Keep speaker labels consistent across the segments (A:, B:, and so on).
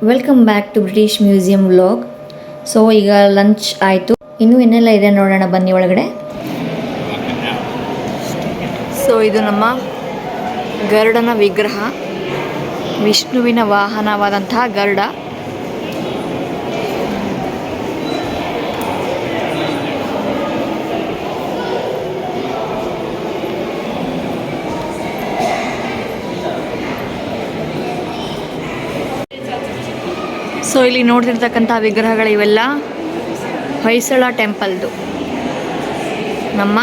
A: Welcome back to British museum vlog. So ಈಗ lunch ಆಯಿತು, ಇನ್ನೂ ಏನೆಲ್ಲ ಇದೆ ನೋಡೋಣ ಬನ್ನಿ ಒಳಗಡೆ. ಸೊ ಇದು ನಮ್ಮ ಗರುಡನ ವಿಗ್ರಹ, ವಿಷ್ಣುವಿನ ವಾಹನವಾದಂತಹ ಗರುಡ. ಸೊ ಇಲ್ಲಿ ನೋಡ್ತಿರ್ತಕ್ಕಂಥ ವಿಗ್ರಹಗಳು ಇವೆಲ್ಲ ಹೊಯ್ಸಳ ಟೆಂಪಲ್ದು, ನಮ್ಮ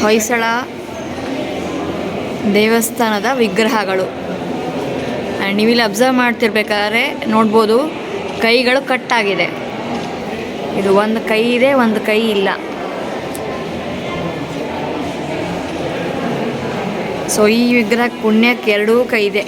A: ಹೊಯ್ಸಳ ದೇವಸ್ಥಾನದ ವಿಗ್ರಹಗಳು. ಆ್ಯಂಡ್ ನೀವಿಲ್ಲಿ ಅಬ್ಸರ್ವ್ ಮಾಡ್ತಿರ್ಬೇಕಾದ್ರೆ ನೋಡ್ಬೋದು, ಕೈಗಳು ಕಟ್ಟಾಗಿದೆ. ಇದು ಒಂದು ಕೈ ಇದೆ, ಒಂದು ಕೈ ಇಲ್ಲ. ಸೊ ಈ ವಿಗ್ರಹ ಪುಣ್ಯಕ್ಕೆ ಎರಡೂ ಕೈ ಇದೆ.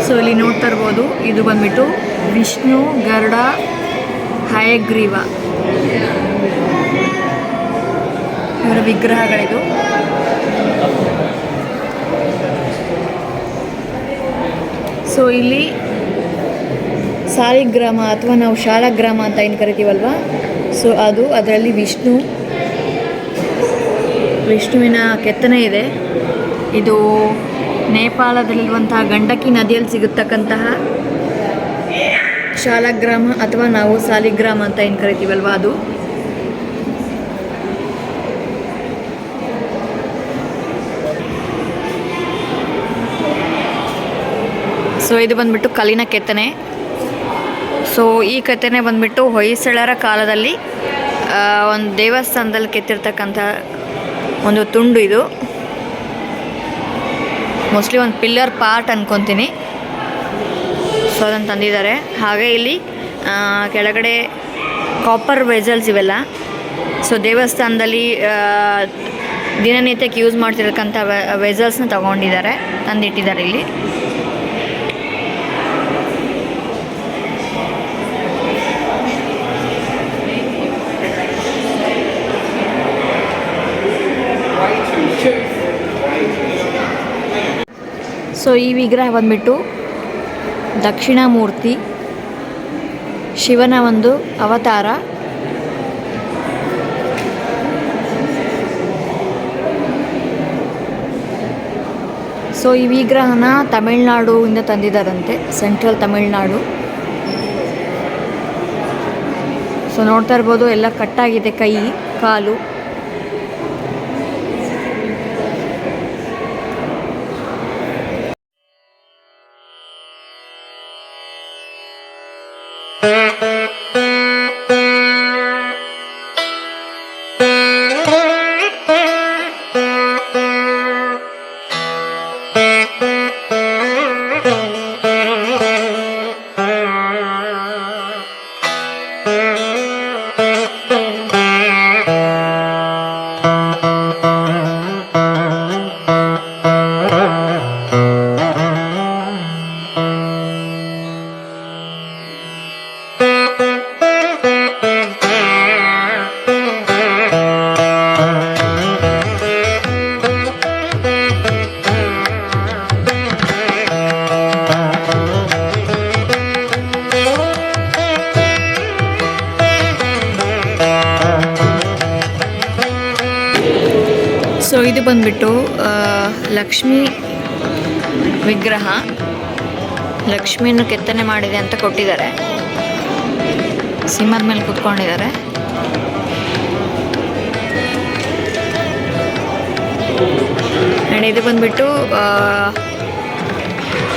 A: ಸೊ ಇಲ್ಲಿ ನೋಡ್ತಾ ಇರ್ಬೋದು, ಇದು ಬಂದ್ಬಿಟ್ಟು ವಿಷ್ಣು ಗರುಡ ಹಯಗ್ರೀವ ಇವರ ವಿಗ್ರಹಗಳಿದು. ಸೊ ಇಲ್ಲಿ ಸಾಲಿಗ್ರಾಮ ಅಥವಾ ನಾವು ಶಾಲಗ್ರಾಮ ಅಂತ ಏನು ಕರಿತೀವಲ್ವ, ಸೊ ಅದರಲ್ಲಿ ವಿಷ್ಣುವಿನ ಕೆತ್ತನೆ ಇದೆ. ಇದು ನೇಪಾಳದಲ್ಲಿರುವಂತಹ ಗಂಡಕಿ ನದಿಯಲ್ಲಿ ಸಿಗತಕ್ಕಂತಹ ಶಾಲಗ್ರಾಮ ಅಥವಾ ನಾವು ಸಾಲಿಗ್ರಾಮ ಅಂತ ಏನು ಕರಿತೀವಲ್ವ ಅದು. ಸೊ ಇದು ಬಂದ್ಬಿಟ್ಟು ಕಲ್ಲಿನ ಕೆತ್ತನೆ. ಸೊ ಈ ಕೆತ್ತನೆ ಬಂದ್ಬಿಟ್ಟು ಹೊಯ್ಸಳರ ಕಾಲದಲ್ಲಿ ಒಂದು ದೇವಸ್ಥಾನದಲ್ಲಿ ಕೆತ್ತಿರ್ತಕ್ಕಂಥ ಒಂದು ತುಂಡು. ಇದು ಮೋಸ್ಟ್ಲಿ ಒಂದು ಪಿಲ್ಲರ್ ಪಾರ್ಟ್ ಅನ್ಕೊತೀನಿ. ಸೊ ಅದನ್ನು ತಂದಿದ್ದಾರೆ. ಹಾಗೆ ಇಲ್ಲಿ ಕೆಳಗಡೆ ಕಾಪರ್ ವೆಸಲ್ಸ್ ಇವೆಲ್ಲ. ಸೊ ದೇವಸ್ಥಾನದಲ್ಲಿ ದಿನನಿತ್ಯಕ್ಕೆ ಯೂಸ್ ಮಾಡ್ತಿರ್ತಕ್ಕಂಥ ವೆಸಲ್ಸ್ನ ತಗೊಂಡಿದ್ದಾರೆ, ತಂದಿಟ್ಟಿದ್ದಾರೆ ಇಲ್ಲಿ. ಸೊ ಈ ವಿಗ್ರಹ ಬಂದ್ಬಿಟ್ಟು ದಕ್ಷಿಣಾಮೂರ್ತಿ, ಶಿವನ ಒಂದು ಅವತಾರ. ಸೊ ಈ ವಿಗ್ರಹನ ತಮಿಳ್ನಾಡುವಿಂದ ತಂದಿದ್ದಾರಂತೆ, ಸೆಂಟ್ರಲ್ ತಮಿಳ್ನಾಡು. ಸೊ ನೋಡ್ತಾ ಇರ್ಬೋದು, ಎಲ್ಲ ಕಟ್ಟಾಗಿದೆ, ಕೈ ಕಾಲು. ಸೊ ಇದು ಬಂದ್ಬಿಟ್ಟು ಲಕ್ಷ್ಮೀ ವಿಗ್ರಹ, ಲಕ್ಷ್ಮಿಯನ್ನು ಕೆತ್ತನೆ ಮಾಡಿದೆ ಅಂತ ಕೊಟ್ಟಿದ್ದಾರೆ. ಸಿಂಹದ ಮೇಲೆ ಕೂತ್ಕೊಂಡಿದ್ದಾರೆ. ಆ್ಯಂಡ್ ಇದು ಬಂದ್ಬಿಟ್ಟು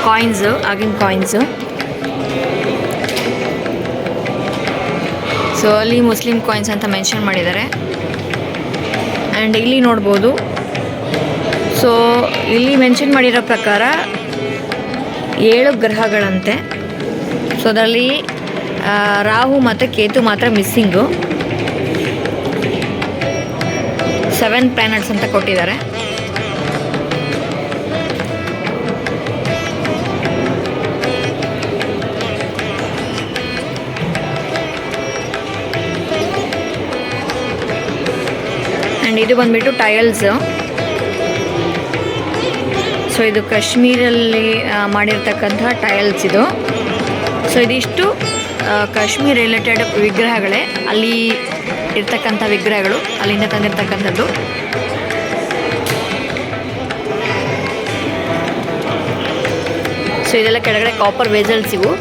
A: ಕಾಯಿನ್ಸು, ಆಗಿನ ಕಾಯಿನ್ಸು. ಸೊ ಅಲ್ಲಿ ಮುಸ್ಲಿಂ ಕಾಯಿನ್ಸ್ ಅಂತ ಮೆನ್ಷನ್ ಮಾಡಿದ್ದಾರೆ. ಆ್ಯಂಡ್ ಇಲ್ಲಿ ನೋಡ್ಬೋದು, ಸೊ ಇಲ್ಲಿ ಮೆನ್ಷನ್ ಮಾಡಿರೋ ಪ್ರಕಾರ 7 ಗ್ರಹಗಳಂತೆ. ಸೊ ಅದರಲ್ಲಿ ರಾಹು ಮತ್ತು ಕೇತು ಮಾತ್ರ ಮಿಸ್ಸಿಂಗು. 7 ಪ್ಲ್ಯಾನೆಟ್ಸ್ ಅಂತ ಕೊಟ್ಟಿದ್ದಾರೆ. ಇದು ಬಂದ್ಬಿಟ್ಟು ಟೈಲ್ಸ್. ಸೊ ಇದು ಕಾಶ್ಮೀರಲ್ಲಿ ಮಾಡಿರ್ತಕ್ಕಂತಹ ಟೈಲ್ಸ್ ಇದು. ಸೊ ಇದಿಷ್ಟು ಕಾಶ್ಮೀರ್ ರಿಲೇಟೆಡ್ ವಿಗ್ರಹಗಳೇ, ಅಲ್ಲಿ ಇರ್ತಕ್ಕಂಥ ವಿಗ್ರಹಗಳು, ಅಲ್ಲಿಂದ ತಂದಿರ್ತಕ್ಕಂಥದ್ದು. ಸೊ ಇದೆಲ್ಲ ಕೆಳಗಡೆ ಕಾಪರ್ ವೆಸಲ್ಸ್ ಇವು.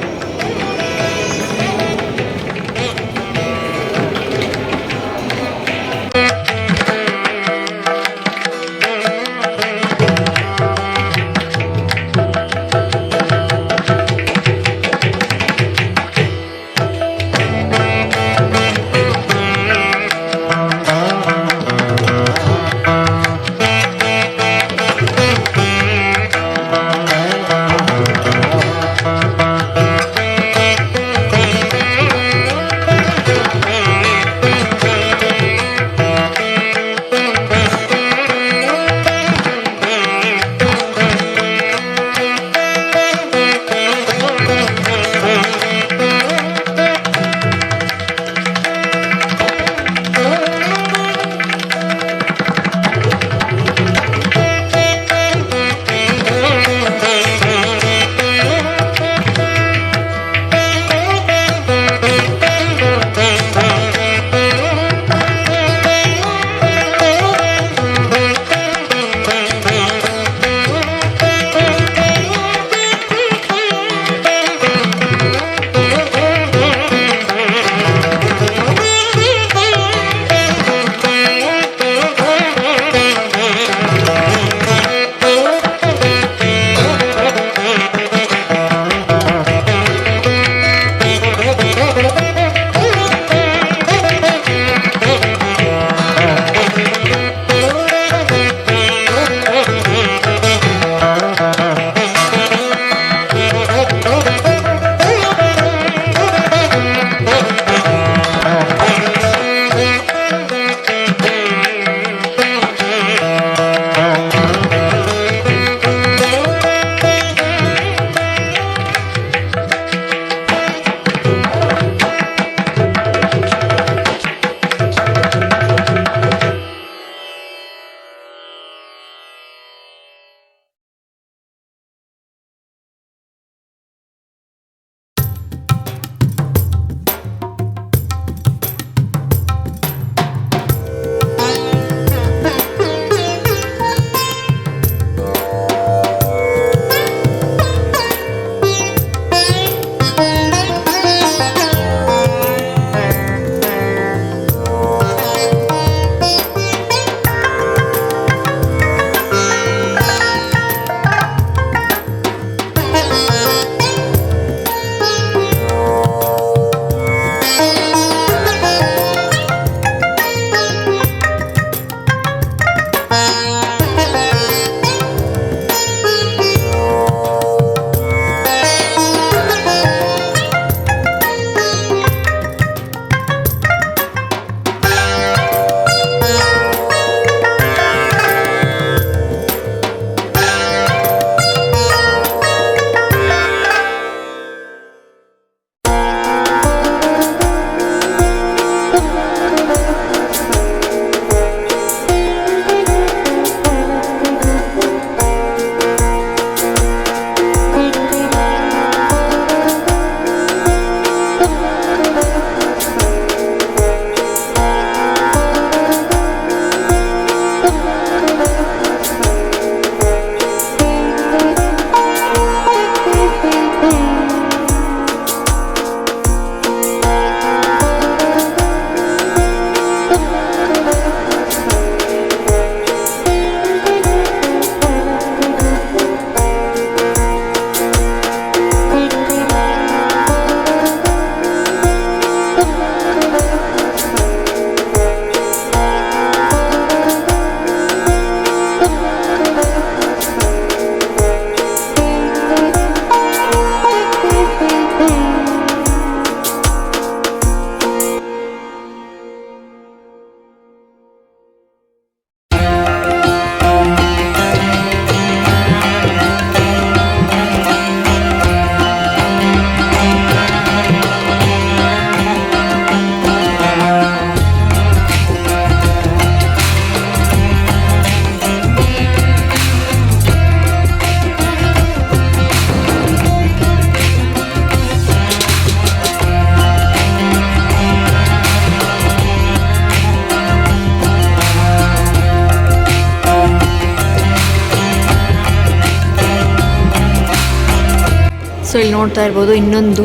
A: ಸೊ ಇಲ್ಲಿ ನೋಡ್ತಾ ಇರ್ಬೋದು ಇನ್ನೊಂದು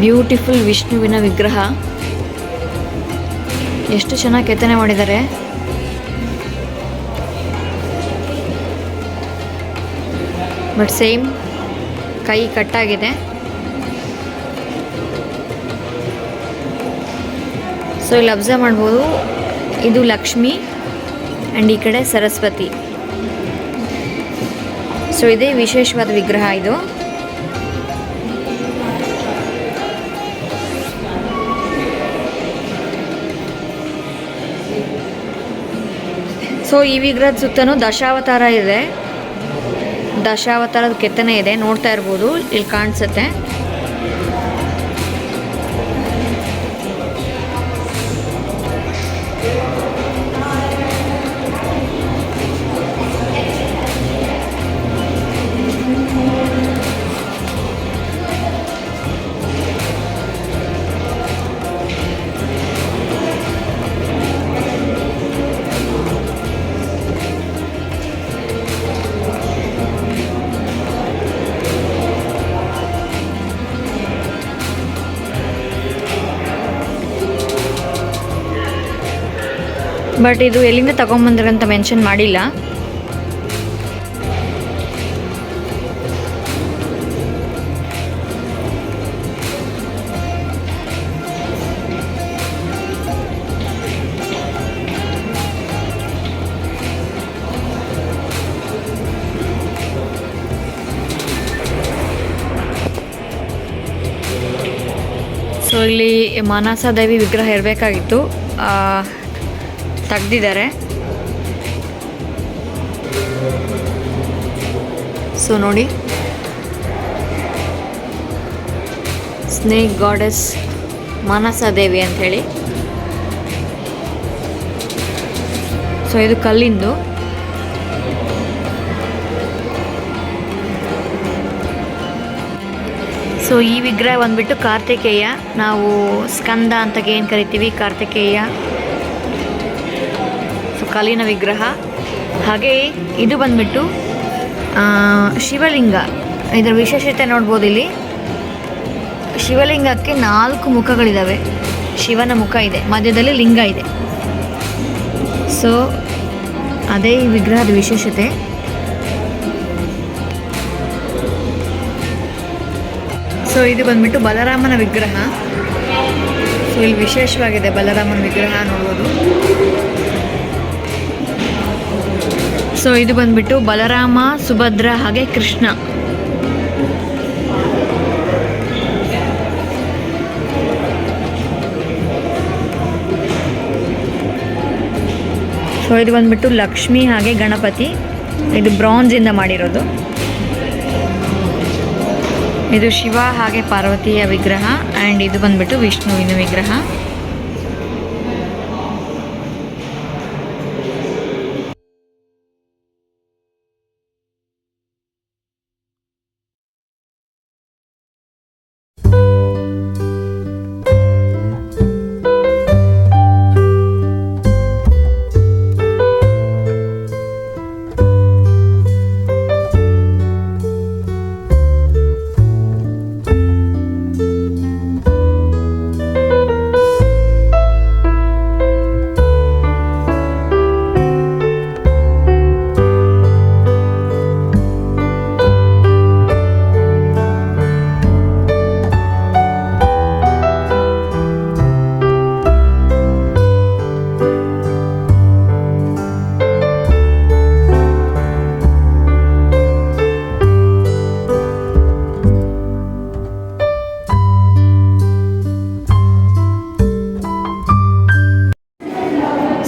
A: ಬ್ಯೂಟಿಫುಲ್ ವಿಷ್ಣುವಿನ ವಿಗ್ರಹ. ಎಷ್ಟು ಚೆನ್ನಾಗಿ ಕೆತ್ತನೆ ಮಾಡಿದ್ದಾರೆ. ಬಟ್ ಸೇಮ್ ಕೈ ಕಟ್ಟಾಗಿದೆ. ಸೊ ಇಲ್ಲಿ ಅಬ್ಸರ್ವ್ ಮಾಡ್ಬೋದು, ಇದು ಲಕ್ಷ್ಮಿ ಆ್ಯಂಡ್ ಈ ಕಡೆ ಸರಸ್ವತಿ. ಸೊ ಇದೇ ವಿಶೇಷವಾದ ವಿಗ್ರಹ ಇದು. ಸೊ ಈ ವಿಗ್ರಹದ ಸುತ್ತಲೂ ದಶಾವತಾರ ಇದೆ. ದಶಾವತಾರದ ಕೆತ್ತನೆ ಇದೆ, ನೋಡ್ತಾ ಇರ್ಬೋದು, ಇಲ್ಲಿ ಕಾಣಿಸುತ್ತೆ. ಬಟ್ ಇದು ಎಲ್ಲಿಂದ ತಗೊಂಬಂದ್ರಂತ ಮೆನ್ಷನ್ ಮಾಡಿಲ್ಲ. ಸೊ ಇಲ್ಲಿ ಮಾನಸ ದೇವಿ ವಿಗ್ರಹ ಇರಬೇಕಾಗಿತ್ತು, ತೆಗ್ದಿದ್ದಾರೆ. ಸೊ ನೋಡಿ, ಸ್ನೇಕ್ ಗಾಡೆಸ್ ಮಾನಸ ದೇವಿ ಅಂಥೇಳಿ. ಸೊ ಇದು ಕಲ್ಲಿಂದು. ಸೊ ಈ ವಿಗ್ರಹ ಬಂದ್ಬಿಟ್ಟು ಕಾರ್ತಿಕೇಯ, ನಾವು ಸ್ಕಂದ ಅಂತ ಏನು ಕರಿತೀವಿ, ಕಾರ್ತಿಕೇಯ. ಸೊ ಕಲ್ಲಿನ ವಿಗ್ರಹ. ಹಾಗೆ ಇದು ಬಂದ್ಬಿಟ್ಟು ಶಿವಲಿಂಗ. ಇದರ ವಿಶೇಷತೆ ನೋಡ್ಬೋದು, ಇಲ್ಲಿ ಶಿವಲಿಂಗಕ್ಕೆ 4 ಮುಖಗಳಿದ್ದಾವೆ. ಶಿವನ ಮುಖ ಇದೆ, ಮಧ್ಯದಲ್ಲಿ ಲಿಂಗ ಇದೆ. ಸೊ ಅದೇ ಈ ವಿಗ್ರಹದ ವಿಶೇಷತೆ. ಸೊ ಇದು ಬಂದ್ಬಿಟ್ಟು ಬಲರಾಮನ ವಿಗ್ರಹ. ಸೊ ಇಲ್ಲಿ ವಿಶೇಷವಾಗಿದೆ ಬಲರಾಮನ ವಿಗ್ರಹ ನೋಡ್ಬೋದು. ಸೊ ಇದು ಬಂದ್ಬಿಟ್ಟು ಬಲರಾಮ, ಸುಭದ್ರ ಹಾಗೆ ಕೃಷ್ಣ. ಸೊ ಇದು ಬಂದ್ಬಿಟ್ಟು ಲಕ್ಷ್ಮಿ ಹಾಗೆ ಗಣಪತಿ. ಇದು ಬ್ರಾಂಜಿಂದ ಮಾಡಿರೋದು. ಇದು ಶಿವ ಹಾಗೆ ಪಾರ್ವತಿಯ ವಿಗ್ರಹ ಆ್ಯಂಡ್ ಇದು ಬಂದ್ಬಿಟ್ಟು ವಿಷ್ಣುವಿನ ವಿಗ್ರಹ.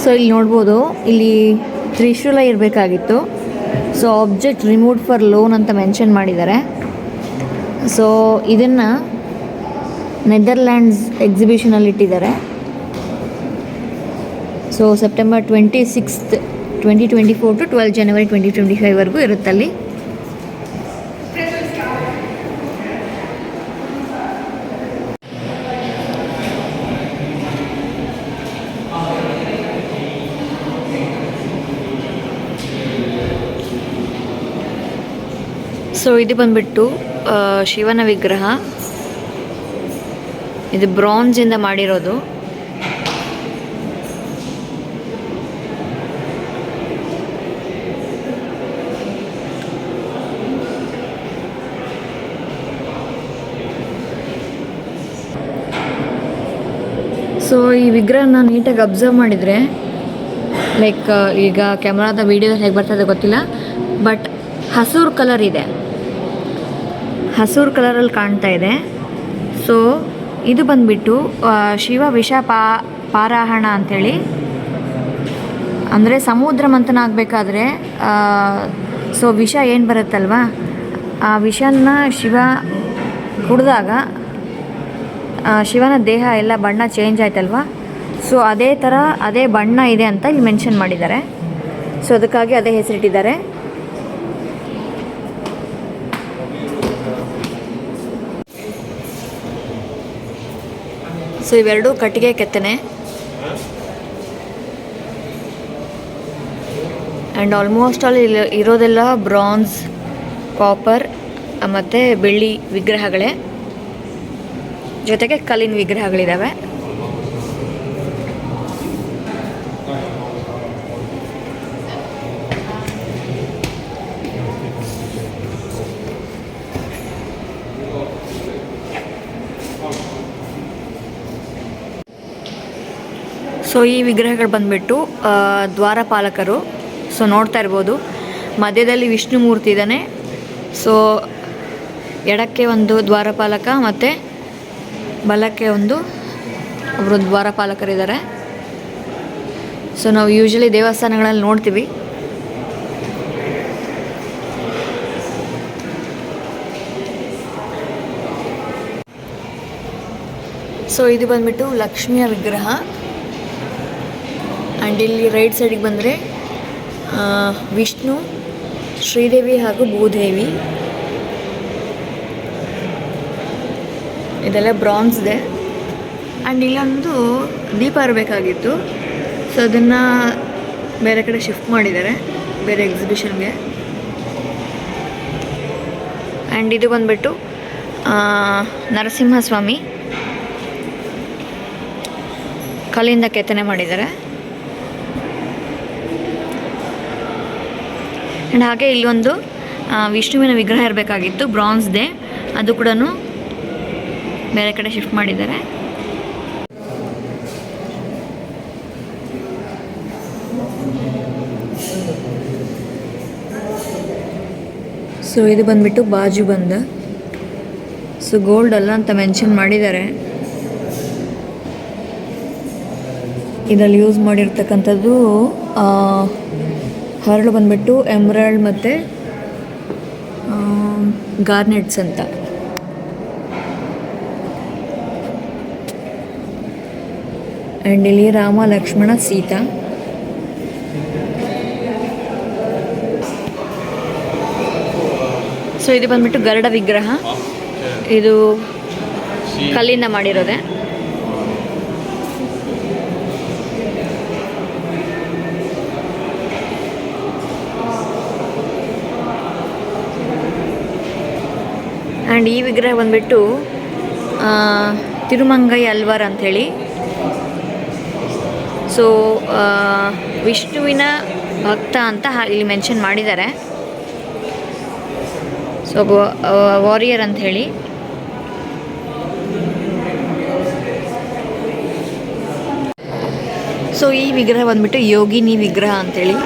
A: ಸೊ ಇಲ್ಲಿ ನೋಡ್ಬೋದು, ಇಲ್ಲಿ ತ್ರಿಶೂಲ ಇರಬೇಕಾಗಿತ್ತು. So object removed for loan ಅಂತ ಮೆನ್ಷನ್ ಮಾಡಿದ್ದಾರೆ. ಸೊ ಇದನ್ನು ನೆದರ್ಲ್ಯಾಂಡ್ಸ್ ಎಕ್ಸಿಬಿಷನಲ್ಲಿ ಇಟ್ಟಿದ್ದಾರೆ. ಸೊ ಸೆಪ್ಟೆಂಬರ್ 26, 2024 to 12 ಜನವರಿ 2025ವರೆಗೂ ಇರುತ್ತಲ್ಲಿ. ಸೊ ಇದು ಬಂದ್ಬಿಟ್ಟು ಶಿವನ ವಿಗ್ರಹ. ಇದು ಬ್ರಾನ್ಸಿಂದ ಮಾಡಿರೋದು. ಸೊ ಈ ವಿಗ್ರಹನ ನೀಟಾಗಿ ಅಬ್ಸರ್ವ್ ಮಾಡಿದರೆ, ಲೈಕ್ ಈಗ ಕ್ಯಾಮ್ರಾದ ವೀಡಿಯೋದಲ್ಲಿ ಹೇಗೆ ಬರ್ತದೆ ಗೊತ್ತಿಲ್ಲ, ಬಟ್ ಹಸೂರು ಕಲರ್ ಇದೆ, ಹಸೂರು ಕಲರಲ್ಲಿ ಕಾಣ್ತಾ ಇದೆ. ಸೊ ಇದು ಬಂದ್ಬಿಟ್ಟು ಶಿವ ವಿಷ ಪಾರಾಯಣ ಅಂಥೇಳಿ, ಅಂದರೆ ಸಮುದ್ರ ಮಂಥನ ಆಗಬೇಕಾದ್ರೆ ಸೊ ವಿಷ ಏನು ಬರುತ್ತಲ್ವ, ಆ ವಿಷನ ಶಿವ ಕುಡಿದಾಗ ಶಿವನ ದೇಹ ಎಲ್ಲ ಬಣ್ಣ ಚೇಂಜ್ ಆಯ್ತಲ್ವ. ಸೊ ಅದೇ ಥರ ಅದೇ ಬಣ್ಣ ಇದೆ ಅಂತ ಇಲ್ಲಿ ಮೆನ್ಷನ್ ಮಾಡಿದ್ದಾರೆ. ಸೊ ಅದಕ್ಕಾಗಿ ಅದೇ ಹೆಸರಿಟ್ಟಿದ್ದಾರೆ. ಸೊ ಇವೆರಡು ಕಟ್ಟಿಗೆ ಕೆತ್ತನೆ ಆ್ಯಂಡ್ ಆಲ್ಮೋಸ್ಟ್ ಆಲ್ ಇಲ್ಲಿ ಇರೋದೆಲ್ಲ ಬ್ರಾನ್ಸ್, ಕಾಪರ್ ಮತ್ತು ಬೆಳ್ಳಿ ವಿಗ್ರಹಗಳೇ, ಜೊತೆಗೆ ಕಲ್ಲಿನ ವಿಗ್ರಹಗಳಿದ್ದಾವೆ. ಸೊ ಈ ವಿಗ್ರಹಗಳು ಬಂದ್ಬಿಟ್ಟು ದ್ವಾರಪಾಲಕರು. ಸೊ ನೋಡ್ತಾ ಇರ್ಬೋದು, ಮಧ್ಯದಲ್ಲಿ ವಿಷ್ಣು ಮೂರ್ತಿ ಇದ್ದಾನೆ. ಸೊ ಎಡಕ್ಕೆ ಒಂದು ದ್ವಾರಪಾಲಕ ಮತ್ತು ಬಲಕ್ಕೆ ಒಬ್ಬರು ದ್ವಾರಪಾಲಕರಿದ್ದಾರೆ. ಸೊ ನಾವು ಯೂಶ್ವಲಿ ದೇವಸ್ಥಾನಗಳಲ್ಲಿ ನೋಡ್ತೀವಿ. ಸೊ ಇದು ಬಂದ್ಬಿಟ್ಟು ಲಕ್ಷ್ಮಿಯ ವಿಗ್ರಹ. ಆ್ಯಂಡ್ ಇಲ್ಲಿ ರೈಟ್ ಸೈಡಿಗೆ ಬಂದರೆ ವಿಷ್ಣು, ಶ್ರೀದೇವಿ ಹಾಗೂ ಭೂದೇವಿ, ಇದೆಲ್ಲ ಬ್ರಾನ್ಸ್ ಇದೆ. ಆ್ಯಂಡ್ ಇಲ್ಲೊಂದು ದೀಪ ಇರಬೇಕಾಗಿತ್ತು. ಸೊ ಅದನ್ನು ಬೇರೆ ಕಡೆ ಶಿಫ್ಟ್ ಮಾಡಿದ್ದಾರೆ, ಬೇರೆ ಎಕ್ಸಿಬಿಷನ್ಗೆ. ಆ್ಯಂಡ್ ಇದು ಬಂದ್ಬಿಟ್ಟು ನರಸಿಂಹಸ್ವಾಮಿ, ಕಲ್ಲಿಂದ ಕೆತ್ತನೆ ಮಾಡಿದ್ದಾರೆ. ಆ್ಯಂಡ್ ಹಾಗೆ ಇಲ್ಲೊಂದು ವಿಷ್ಣುವಿನ ವಿಗ್ರಹ ಇರಬೇಕಾಗಿತ್ತು, ಬ್ರಾನ್ಸ್ದೇ, ಅದು ಕೂಡ ಬೇರೆ ಕಡೆ ಶಿಫ್ಟ್ ಮಾಡಿದ್ದಾರೆ. ಸೊ ಇದು ಬಂದ್ಬಿಟ್ಟು ಬಾಜು ಬಂದ. ಸೊ ಗೋಲ್ಡ್ ಅಲ್ಲ ಅಂತ ಮೆನ್ಷನ್ ಮಾಡಿದ್ದಾರೆ. ಇದರಲ್ಲಿ ಯೂಸ್ ಮಾಡಿರ್ತಕ್ಕಂಥದ್ದು ಹರಳು ಬಂದ್ಬಿಟ್ಟು ಎಮ್ರಲ್ಡ್ ಮತ್ತು ಗಾರ್ನೆಟ್ಸ್ ಅಂತ. ಆ್ಯಂಡ್ ಇಲ್ಲಿ ರಾಮ, ಲಕ್ಷ್ಮಣ, ಸೀತಾ. ಸೊ ಇದು ಬಂದ್ಬಿಟ್ಟು ಗರುಡ ವಿಗ್ರಹ. ಇದು ಕಲ್ಲಿಂದ ಮಾಡಿರೋದೆ. ಆ್ಯಂಡ್ ಈ ವಿಗ್ರಹ ಬಂದ್ಬಿಟ್ಟು ತಿರುಮಂಗೈ ಅಲ್ವಾರ್ ಅಂಥೇಳಿ. ಸೊ ವಿಷ್ಣುವಿನ ಭಕ್ತ ಅಂತ ಇಲ್ಲಿ ಮೆನ್ಷನ್ ಮಾಡಿದ್ದಾರೆ. ಸೊ ವಾರಿಯರ್ ಅಂಥೇಳಿ. ಸೊ ಈ ವಿಗ್ರಹ ಬಂದ್ಬಿಟ್ಟು ಯೋಗಿನಿ ವಿಗ್ರಹ ಅಂಥೇಳಿ,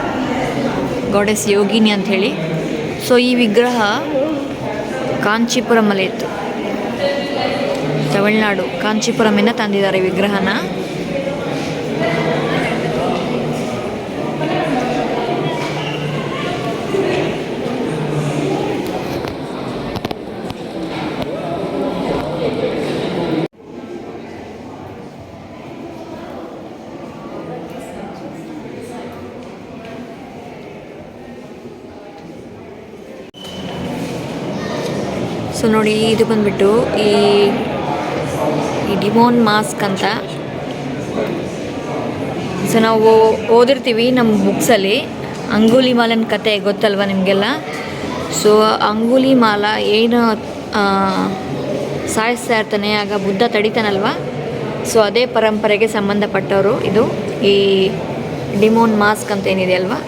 A: ಗಾಡೆಸ್ ಯೋಗಿನಿ ಅಂಥೇಳಿ. ಸೊ ಈ ವಿಗ್ರಹ ಕಾಂಚೀಪುರಮಲ್ಲಿ ಇತ್ತು, ತಮಿಳ್ನಾಡು ಕಾಂಚೀಪುರಮಿಂದ ತಂದಿದ್ದಾರೆ ವಿಗ್ರಹನ. ಸೊ ನೋಡಿ, ಇದು ಬಂದ್ಬಿಟ್ಟು ಈ ಡಿಮೋನ್ ಮಾಸ್ಕ್ ಅಂತ. ಸೊ ನಾವು ಓದಿರ್ತೀವಿ ನಮ್ಮ ಬುಕ್ಸಲ್ಲಿ, ಅಂಗುಲಿಮಾಲನ್ ಕತೆ ಗೊತ್ತಲ್ವ ನಿಮಗೆಲ್ಲ. ಸೊ ಅಂಗುಲಿ ಮಾಲ ಏನು ಸಾಯಿಸ್ತಾ ಇರ್ತಾನೆ ಆಗ ಬುದ್ಧ ತಡಿತಾನಲ್ವ, ಸೊ ಅದೇ ಪರಂಪರೆಗೆ ಸಂಬಂಧಪಟ್ಟವರು ಇದು, ಈ ಡಿಮೋನ್ ಮಾಸ್ಕ್ ಅಂತ ಏನಿದೆ ಅಲ್ವಾ.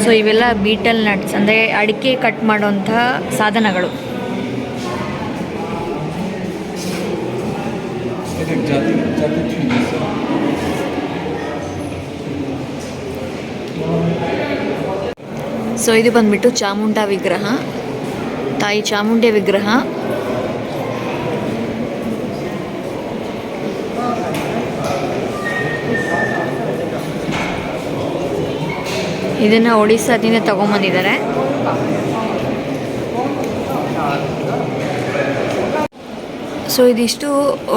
A: ಸೊ ಇವೆಲ್ಲ ಬೀಟಲ್ ನಟ್ಸ್ ಅಂದರೆ ಅಡಿಕೆ ಕಟ್ ಮಾಡುವಂತಹ ಸಾಧನಗಳು. ಸೊ ಇದು ಬಂದ್ಬಿಟ್ಟು ಚಾಮುಂಡ ವಿಗ್ರಹ, ತಾಯಿ ಚಾಮುಂಡಿಯ ವಿಗ್ರಹ. ಇದನ್ನು ಒಡಿಸ್ಸಾದಿಂದ ತಗೊಂಬಂದಿದ್ದಾರೆ. ಸೊ ಇದಿಷ್ಟು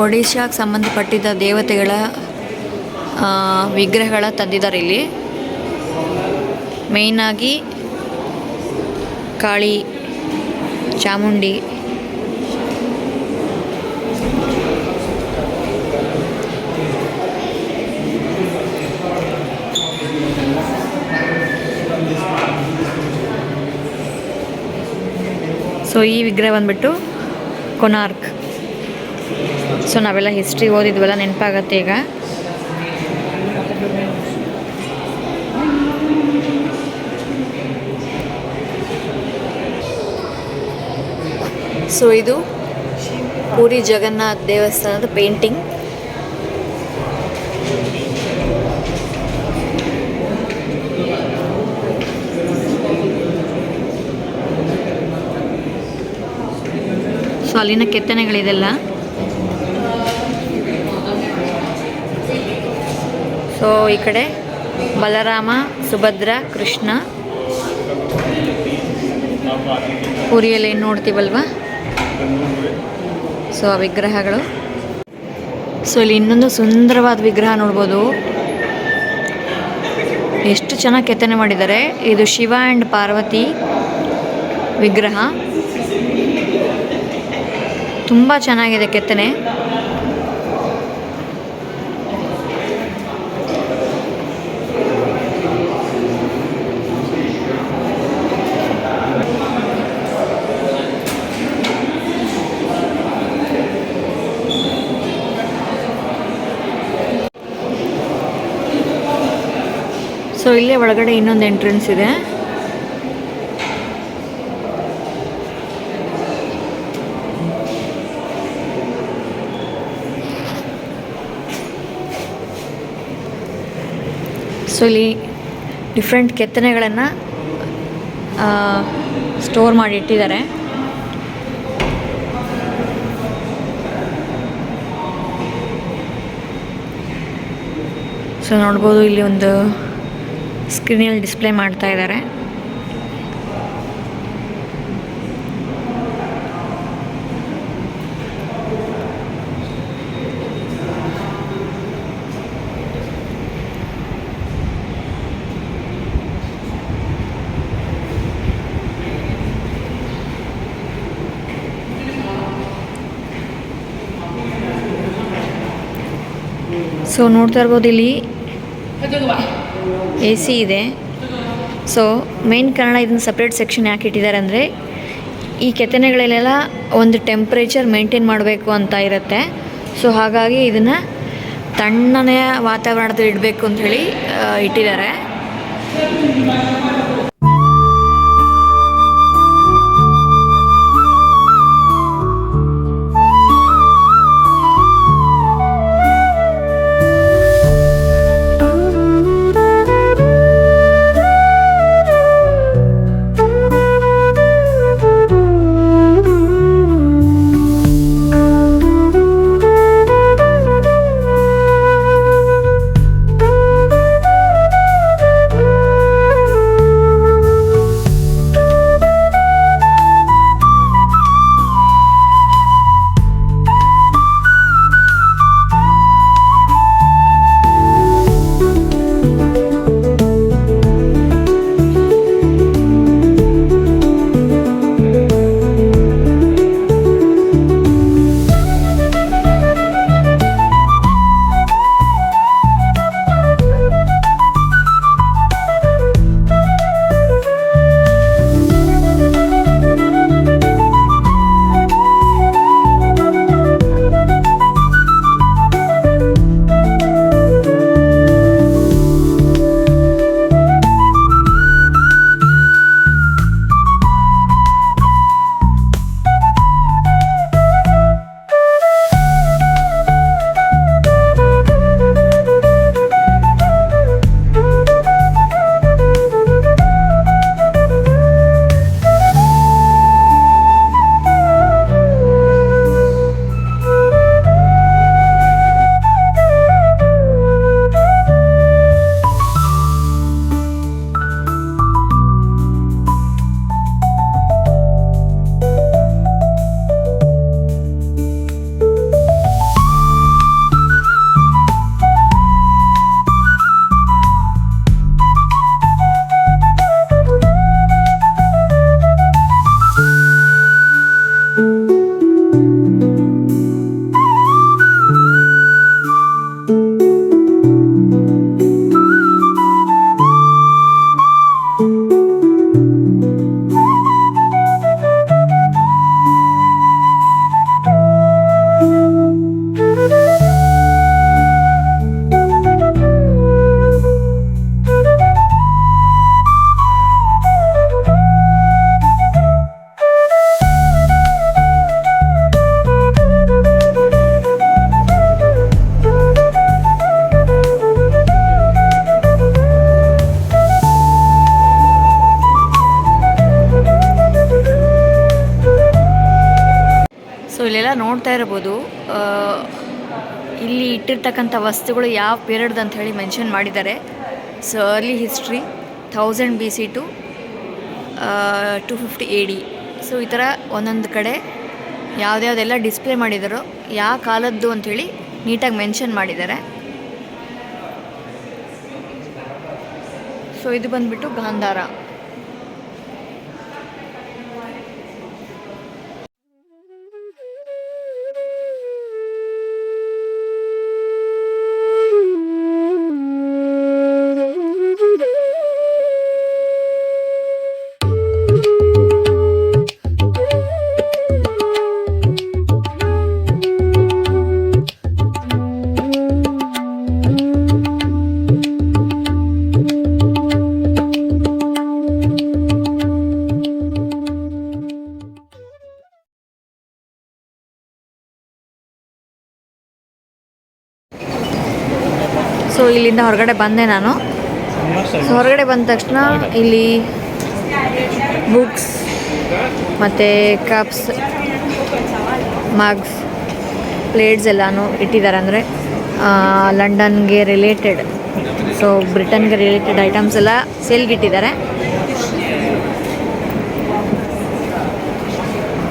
A: ಒಡಿಶಾಗೆ ಸಂಬಂಧಪಟ್ಟಿದ್ದ ದೇವತೆಗಳ ವಿಗ್ರಹಗಳ ತಂದಿದ್ದಾರೆ ಇಲ್ಲಿ. ಮೇಯ್ನಾಗಿ ಕಾಳಿ, ಚಾಮುಂಡಿ, ಸೊ ಈ ವಿಗ್ರಹ ಬಂದ್ಬಿಟ್ಟು ಕೊನಾರ್ಕ್. ಸೊ ನಾವೆಲ್ಲ ಹಿಸ್ಟ್ರಿ ಓದಿದ್ವಲ್ಲ, ನೆನಪಾಗತ್ತೆ ಈಗ. ಸೊ ಇದು ಪೂರಿ ಜಗನ್ನಾಥ್ ದೇವಸ್ಥಾನದ ಪೇಂಟಿಂಗ್. ಸೊ ಅಲ್ಲಿನ ಕೆತ್ತನೆಗಳಿದೆಲ್ಲ. ಸೊ ಈ ಕಡೆ ಬಲರಾಮ, ಸುಭದ್ರ, ಕೃಷ್ಣ, ಪುರಿಯಲ್ಲಿ ಏನು ನೋಡ್ತೀವಲ್ವ, ಸೊ ಆ ವಿಗ್ರಹಗಳು. ಸೊ ಇಲ್ಲಿ ಇನ್ನೊಂದು ಸುಂದರವಾದ ವಿಗ್ರಹ ನೋಡ್ಬೋದು, ಎಷ್ಟು ಚೆನ್ನಾಗಿ ಕೆತ್ತನೆ ಮಾಡಿದ್ದಾರೆ. ಇದು ಶಿವ ಆ್ಯಂಡ್ ಪಾರ್ವತಿ ವಿಗ್ರಹ, ತುಂಬ ಚೆನ್ನಾಗಿದೆ ಕೆತ್ತನೆ. ಸೊ ಇಲ್ಲೇ ಒಳಗಡೆ ಇನ್ನೊಂದು ಎಂಟ್ರೆನ್ಸ್ ಇದೆ. ಸೊ ಇಲ್ಲಿ ಡಿಫ್ರೆಂಟ್ ಕೆತ್ತನೆಗಳನ್ನು ಸ್ಟೋರ್ ಮಾಡಿ ಇಟ್ಟಿದ್ದಾರೆ. ಸೊ ನೋಡ್ಬೋದು, ಇಲ್ಲಿ ಒಂದು ಸ್ಕ್ರೀನಲ್ಲಿ ಡಿಸ್ಪ್ಲೇ ಮಾಡ್ತಾ ಇದ್ದಾರೆ. ಸೊ ನೋಡ್ತಾ ಇರ್ಬೋದು, ಇಲ್ಲಿ AC ಇದೆ. ಸೊ ಮೇನ್ ಕಾರಣ ಇದನ್ನು ಸಪ್ರೇಟ್ ಸೆಕ್ಷನ್ ಯಾಕೆ ಇಟ್ಟಿದ್ದಾರೆ ಅಂದರೆ, ಈ ಕೆತ್ತನೆಗಳಲ್ಲೆಲ್ಲ ಒಂದು ಟೆಂಪ್ರೇಚರ್ ಮೇಂಟೈನ್ ಮಾಡಬೇಕು ಅಂತ ಇರುತ್ತೆ. ಸೊ ಹಾಗಾಗಿ ಇದನ್ನು ತಣ್ಣನೆಯ ವಾತಾವರಣದಲ್ಲಿ ಇಡಬೇಕು ಅಂತ ಹೇಳಿ ಇಟ್ಟಿದ್ದಾರೆ. ಇಲ್ಲೆಲ್ಲ ನೋಡ್ತಾ ಇರ್ಬೋದು, ಇಲ್ಲಿ ಇಟ್ಟಿರ್ತಕ್ಕಂಥ ವಸ್ತುಗಳು ಯಾವ ಪೀರಿಯಡ್ ಅಂತ ಹೇಳಿ ಮೆನ್ಷನ್ ಮಾಡಿದ್ದಾರೆ. So early history 1000 BC to 250 AD. So ಈ ಥರ ಒಂದೊಂದು ಕಡೆ ಯಾವುದ್ಯಾವುದೆಲ್ಲ ಡಿಸ್ಪ್ಲೇ ಮಾಡಿದಾರೋ ಯಾವ ಕಾಲದ್ದು ಅಂಥೇಳಿ ನೀಟಾಗಿ ಮೆನ್ಷನ್ ಮಾಡಿದ್ದಾರೆ. ಸೊ ಇದು ಬಂದ್ಬಿಟ್ಟು ಗಾಂಧಾರ. ಸೊ ಇಲ್ಲಿಂದ ಹೊರಗಡೆ ಬಂದೆ ನಾನು. ಸೊ ಹೊರಗಡೆ ಬಂದ ತಕ್ಷಣ ಇಲ್ಲಿ ಬುಕ್ಸ್ ಮತ್ತು ಕಪ್ಸ್, ಮಗ್ಸ್, ಪ್ಲೇಟ್ಸ್ ಎಲ್ಲನೂ ಇಟ್ಟಿದ್ದಾರೆ. ಅಂದರೆ ಲಂಡನ್ಗೆ ರಿಲೇಟೆಡ್, ಸೊ ಬ್ರಿಟನ್ಗೆ ರಿಲೇಟೆಡ್ ಐಟಮ್ಸ್ ಎಲ್ಲ ಸೇಲ್ಗೆ ಇಟ್ಟಿದ್ದಾರೆ.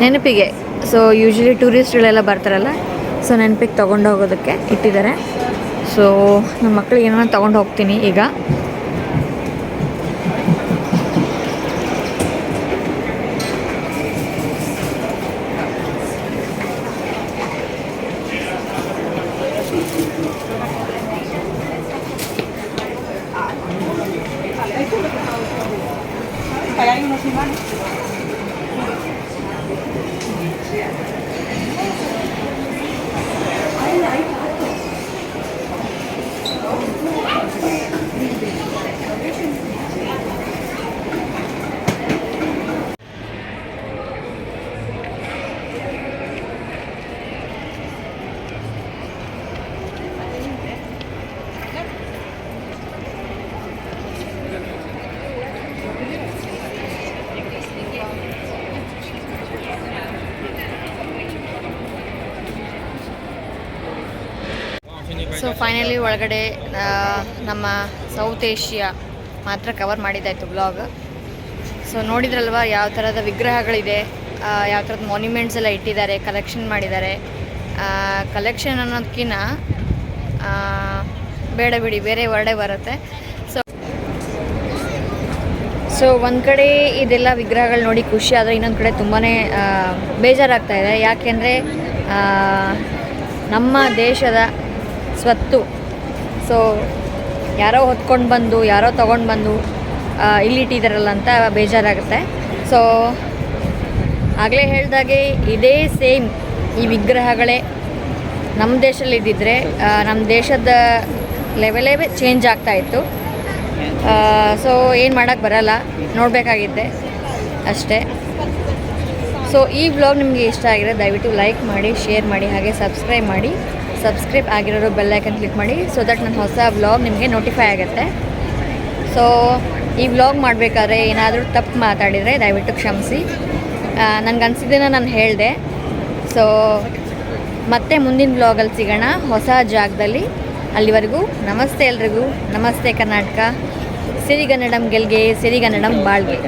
A: ನೆನಪಿಗೆ, ಸೊ ಯೂಶ್ವಲಿ ಟೂರಿಸ್ಟ್ಗಳೆಲ್ಲ ಬರ್ತಾರಲ್ಲ, ಸೊ ನೆನಪಿಗೆ ತೊಗೊಂಡು ಹೋಗೋದಕ್ಕೆ ಇಟ್ಟಿದ್ದಾರೆ. ಸೊ ನಮ್ಮ ಮಕ್ಕಳಿಗೆ ಏನೋ ತೊಗೊಂಡು ಹೋಗ್ತೀನಿ ಈಗ. ಸೊ ಫೈನಲಿ ಒಳಗಡೆ ನಮ್ಮ ಸೌತ್ ಏಷ್ಯಾ ಮಾತ್ರ ಕವರ್ ಮಾಡಿದ್ದಾಯಿತು ಬ್ಲಾಗ್. ಸೊ ನೋಡಿದ್ರಲ್ವ ಯಾವ ಥರದ ವಿಗ್ರಹಗಳಿದೆ, ಯಾವ ಥರದ ಮಾನ್ಯುಮೆಂಟ್ಸ್ ಎಲ್ಲ ಇಟ್ಟಿದ್ದಾರೆ, ಕಲೆಕ್ಷನ್ ಮಾಡಿದ್ದಾರೆ. ಕಲೆಕ್ಷನ್ ಅನ್ನೋದಕ್ಕಿಂತ ಬೇಡ ಬಿಡಿ, ಬೇರೆ ವರ್ಡೇ ಬರುತ್ತೆ. ಸೊ ಒಂದು ಕಡೆ ಇದೆಲ್ಲ ವಿಗ್ರಹಗಳು ನೋಡಿ ಖುಷಿ ಆದರೆ, ಇನ್ನೊಂದು ಕಡೆ ತುಂಬಾ ಬೇಜಾರಾಗ್ತಾಯಿದೆ. ಯಾಕೆಂದರೆ ನಮ್ಮ ದೇಶದ ಸ್ವತ್ತು ಸೊ ಯಾರೋ ಹೊತ್ಕೊಂಡು ಬಂದು, ಯಾರೋ ತೊಗೊಂಡು ಬಂದು ಇಲ್ಲಿಟ್ಟಿದ್ದಾರಲ್ಲ ಅಂತ ಬೇಜಾರಾಗುತ್ತೆ. ಸೊ ಆಗಲೇ ಹೇಳಿದಾಗೆ ಇದೇ ಸೇಮ್ ಈ ವಿಗ್ರಹಗಳೇ ನಮ್ಮ ದೇಶದಲ್ಲಿ ಇದ್ದಿದ್ದರೆ ನಮ್ಮ ದೇಶದ ಲೆವೆಲೇ ಚೇಂಜ್ ಆಗ್ತಾಯಿತ್ತು. ಸೊ ಏನು ಮಾಡೋಕ್ಕೆ ಬರಲ್ಲ, ನೋಡಬೇಕಾಗಿದ್ದೆ ಅಷ್ಟೇ. ಸೊ ಈ ವ್ಲಾಗ್ ನಿಮಗೆ ಇಷ್ಟ ಆಗಿದ್ರೆ ದಯವಿಟ್ಟು ಲೈಕ್ ಮಾಡಿ, ಶೇರ್ ಮಾಡಿ, ಹಾಗೆ ಸಬ್ಸ್ಕ್ರೈಬ್ ಮಾಡಿ. ಸಬ್ಸ್ಕ್ರೈಬ್ ಆಗಿರೋರು ಬೆಲ್ ಐಕನ್ ಕ್ಲಿಕ್ ಮಾಡಿ, ಸೊ ದಟ್ ನನ್ನ ಹೊಸ ವ್ಲಾಗ್ ನಿಮಗೆ ನೋಟಿಫೈ ಆಗುತ್ತೆ. ಸೊ ಈ ವ್ಲಾಗ್ ಮಾಡಬೇಕಾದ್ರೆ ಏನಾದರೂ ತಪ್ಪು ಮಾತಾಡಿದರೆ ದಯವಿಟ್ಟು ಕ್ಷಮಿಸಿ. ನನಗನ್ಸಿದ್ದನ್ನು ನಾನು ಹೇಳಿದೆ. ಸೊ ಮತ್ತೆ ಮುಂದಿನ ವ್ಲಾಗಲ್ಲಿ ಸಿಗೋಣ ಹೊಸ ಜಾಗದಲ್ಲಿ. ಅಲ್ಲಿವರೆಗೂ ನಮಸ್ತೆ ಎಲ್ರಿಗೂ. ನಮಸ್ತೆ ಕರ್ನಾಟಕ. ಸಿರಿಗನ್ನಡಂ ಗೆಲ್ಗೆ, ಸಿರಿಗನ್ನಡಂ ಬಾಳ್ಗೆ.